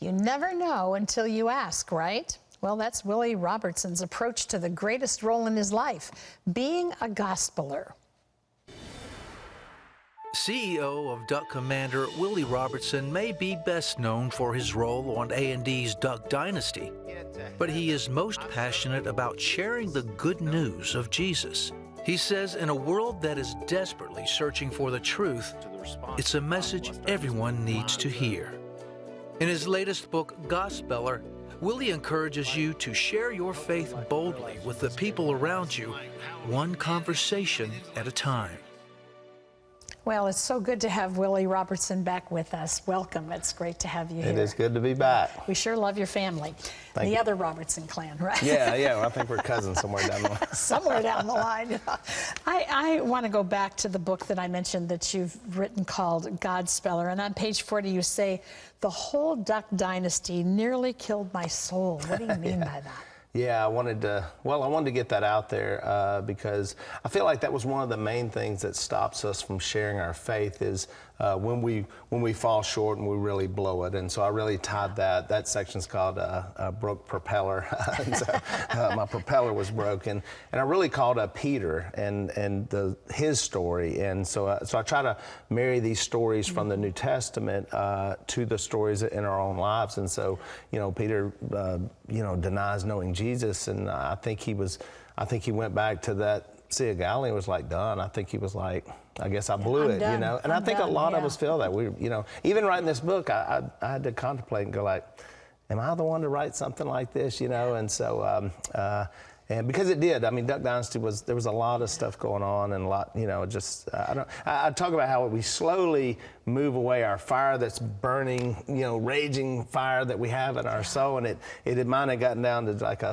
You never know until you ask, right? Well, that's Willie Robertson's approach to the greatest role in his life, being a gospeler. CEO of Duck Commander Willie Robertson may be best known for his role on A&E's Duck Dynasty, but he is most passionate about sharing the good news of Jesus. He says in a world that is desperately searching for the truth, it's a message everyone needs to hear. In his latest book, Gospeler, Willie encourages you to share your faith boldly with the people around you, one conversation at a time. Well, it's so good to have Willie Robertson back with us. Welcome. It's great to have you here. It is good to be back. We sure love your family. Thank you. The other Robertson clan, right? Yeah, well, I think we're cousins somewhere down the line. Somewhere down the line. I want to go back to the book that I mentioned that you've written called Godspeller. And on page 40, you say, the whole Duck Dynasty nearly killed my soul. What do you mean by that? Yeah, I wanted to get that out there because I feel like that was one of the main things that stops us from sharing our faith is when we fall short and we really blow it. And so I really tied that section's called broke propeller. And so my propeller was broken, and I really called up Peter and his story. And so I try to marry these stories from the New Testament to the stories in our own lives. And so, Peter, denies knowing Jesus, and I think he went back to that Sea of Galilee and was like, done. I think he was like, I guess I blew it, done. And I think a lot of us feel that. Even writing this book, I had to contemplate and go like, am I the one to write something like this, And so, and because it did, I mean, Duck Dynasty there was a lot of stuff going on and a lot, I talk about how we slowly move away our fire that's burning, raging fire that we have in our soul, and it might have gotten down to like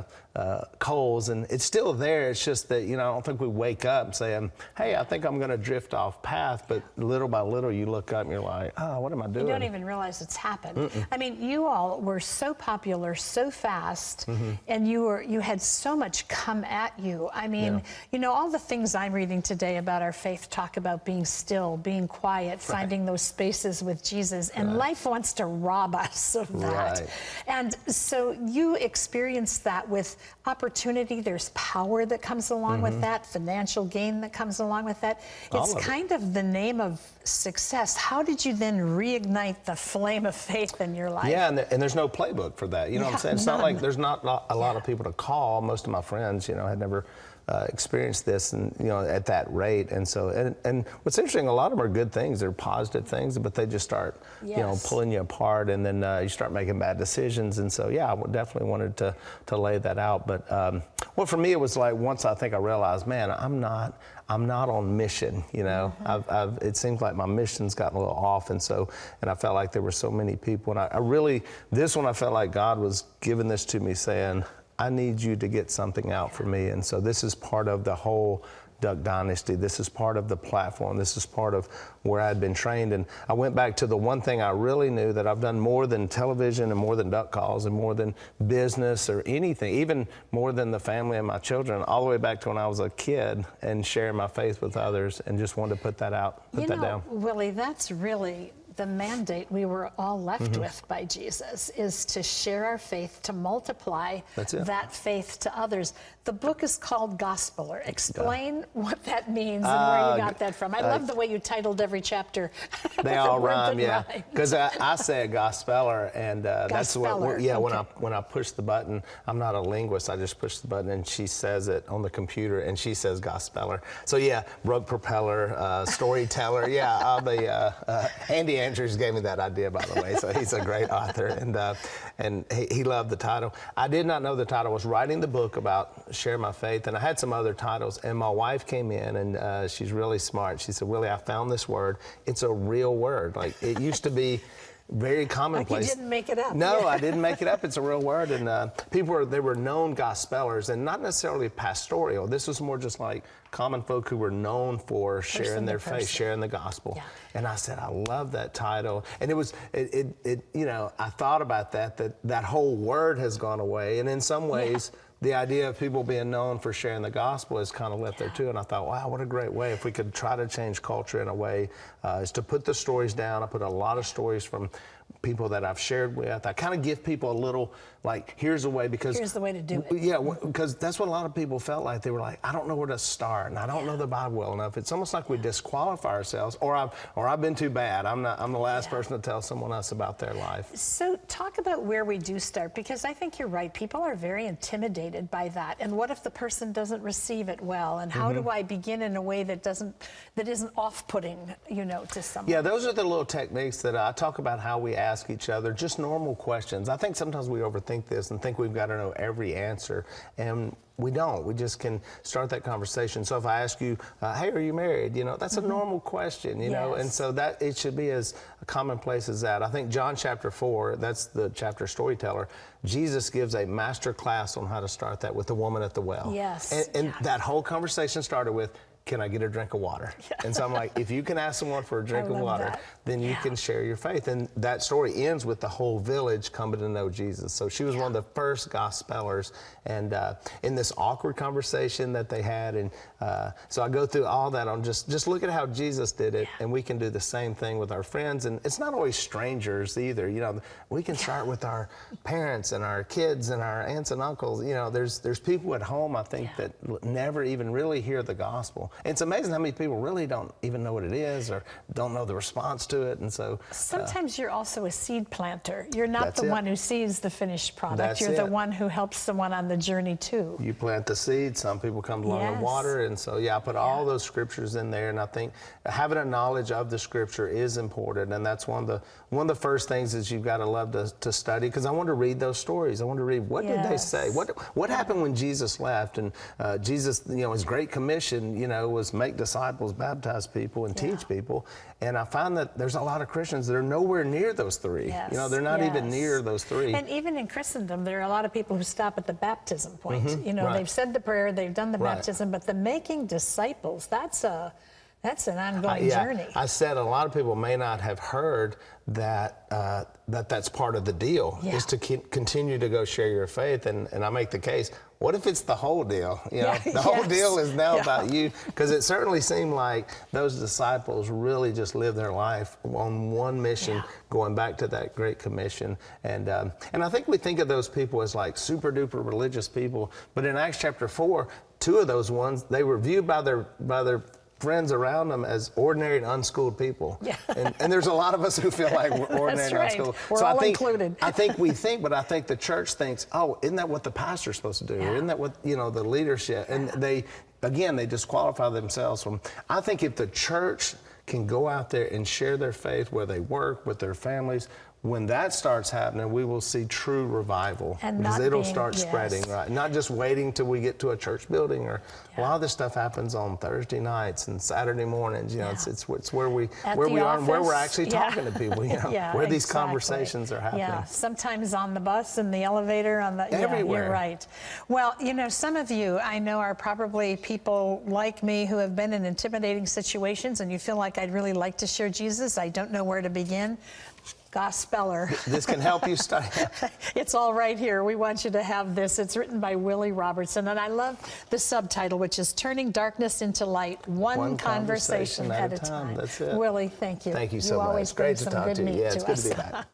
coals, and it's still there. It's just that, I don't think we wake up saying, hey, I think I'm going to drift off path, but little by little you look up and you're like, oh, what am I doing? You don't even realize it's happened. I mean, you all were so popular so fast, and you had so much come at you. I mean, all the things I'm reading today about our faith talk about being still, being quiet, finding those spaces with Jesus, and life wants to rob us of that. And so you experienced that with opportunity. There's power that comes along with that, financial gain that comes along with that. It's kind of the name of success. How did you then reignite the flame of faith in your life? Yeah, and there's no playbook for that. You know what I'm saying? It's not like there's not a lot of people to call. Most of my friends, had never experienced this, and at that rate. And so, and what's interesting, a lot of them are good things. They're positive things, but they just start, pulling you apart, and then you start making bad decisions. And so, I definitely wanted to lay that out. But well, for me, it was like once I realized, man, I'm not on mission. It seems like my mission's gotten a little off, and I felt like there were so many people, and I felt like God was giving this to me, saying, I need you to get something out for me. And so this is part of the whole Duck Dynasty. This is part of the platform. This is part of where I'd been trained. And I went back to the one thing I really knew, that I've done more than television and more than duck calls and more than business or anything, even more than the family and my children, all the way back to when I was a kid and sharing my faith with others, and just wanted to put that out, put that down. Willie, that's really the mandate we were all left with by Jesus, is to share our faith, to multiply that faith to others. The book is called Gospeler. Explain what that means and where you got that from. I love the way you titled every chapter. They all rhyme, because I say a Gospeler, and that's what, when I push the button, I'm not a linguist, I just push the button and she says it on the computer, and she says Gospeler. So broke propeller, storyteller, I'll be, Andy Andrews gave me that idea, by the way, so he's a great author, and he loved the title. I did not know the title. I was writing the book about share my faith, and I had some other titles, and my wife came in, and she's really smart. She said, Willie, I found this word. It's a real word. Like, it used to be very commonplace. Like you didn't make it up. No, I didn't make it up. It's a real word. And they were known gospelers, and not necessarily pastoral. This was more just like common folk who were known for sharing their faith, sharing the gospel. And I said, I love that title. And it was, I thought about that whole word has gone away. And in some ways, the idea of people being known for sharing the gospel is kind of left there too. And I thought, wow, what a great way if we could try to change culture in a way is to put the stories down. I put a lot of stories from people that I've shared with. I kind of give people a little, like, here's the way, because here's the way to do it. Yeah, because that's what a lot of people felt like. They were like, I don't know where to start, and I don't know the Bible well enough. It's almost like we disqualify ourselves, or I've been too bad. I'm the last person to tell someone else about their life. So talk about where we do start, because I think you're right. People are very intimidated by that. And what if the person doesn't receive it well? And how do I begin in a way that isn't off-putting, you know, to someone? Yeah, those are the little techniques that I talk about, how we ask each other, just normal questions. I think sometimes we overthink this and think we've got to know every answer, and we don't. We just can start that conversation. So if I ask you, hey, are you married? You know, that's a normal question, you know, and so that it should be as commonplace as that. I think John chapter 4, that's the chapter Storyteller, Jesus gives a master class on how to start that with the woman at the well. Yes. And that whole conversation started with, can I get a drink of water? And so I'm like, if you can ask someone for a drink of water, then you can share your faith. And that story ends with the whole village coming to know Jesus. So she was one of the first gospelers, and in this awkward conversation that they had. And so I go through all that on just look at how Jesus did it, and we can do the same thing with our friends. And it's not always strangers either. You know, we can start with our parents and our kids and our aunts and uncles. You know, there's people at home, I think, that never even really hear the gospel. And it's amazing how many people really don't even know what it is or don't know the response to it. And so sometimes you're also a seed planter. You're not the one who sees the finished product. You're the one who helps someone on the journey too. You plant the seed, some people come along and water. And so, I put all those scriptures in there. And I think having a knowledge of the scripture is important. And that's one of the first things is you've got to love to study, because I want to read those stories. I want to read, what did they say? What happened when Jesus left? And Jesus, you know, his great commission, you know, was make disciples, baptize people, and teach people. And I find that there's a lot of Christians that are nowhere near those three. You know, they're not even near those three. And even in Christendom, there are a lot of people who stop at the baptism point. You know, they've said the prayer, they've done the baptism, but the making disciples, that's an ongoing journey. I said a lot of people may not have heard that that's part of the deal, is to continue to go share your faith. And I make the case, what if it's the whole deal? You know, the whole deal is now about you, because it certainly seemed like those disciples really just lived their life on one mission, going back to that Great Commission. And I think we think of those people as like super duper religious people, but in Acts chapter 4, two of those ones, they were viewed by their friends around them as ordinary and unschooled people. And there's a lot of us who feel like we're ordinary and unschooled. We're all included. I think but I think the church thinks, oh, isn't that what the pastor's supposed to do? Or isn't that what, you know, the leadership? And they disqualify themselves from. I think if the church can go out there and share their faith where they work, with their families, when that starts happening, we will see true revival, because it'll start spreading, right? Not just waiting till we get to a church building, or a lot of this stuff happens on Thursday nights and Saturday mornings. You know, it's where we are and where we're actually talking to people. You know, where these conversations are happening. Yeah, sometimes on the bus, in the elevator, on the everywhere. You're right. Well, you know, some of you I know are probably people like me who have been in intimidating situations, and you feel like I'd really like to share Jesus. I don't know where to begin. Gospeller. This can help you study. It's all right here. We want you to have this. It's written by Willie Robertson, and I love the subtitle, which is Turning Darkness into Light, One Conversation at a Time. That's it. Willie, thank you. Thank you so much. You always bring some good meat to us. Yeah, it's good to be back.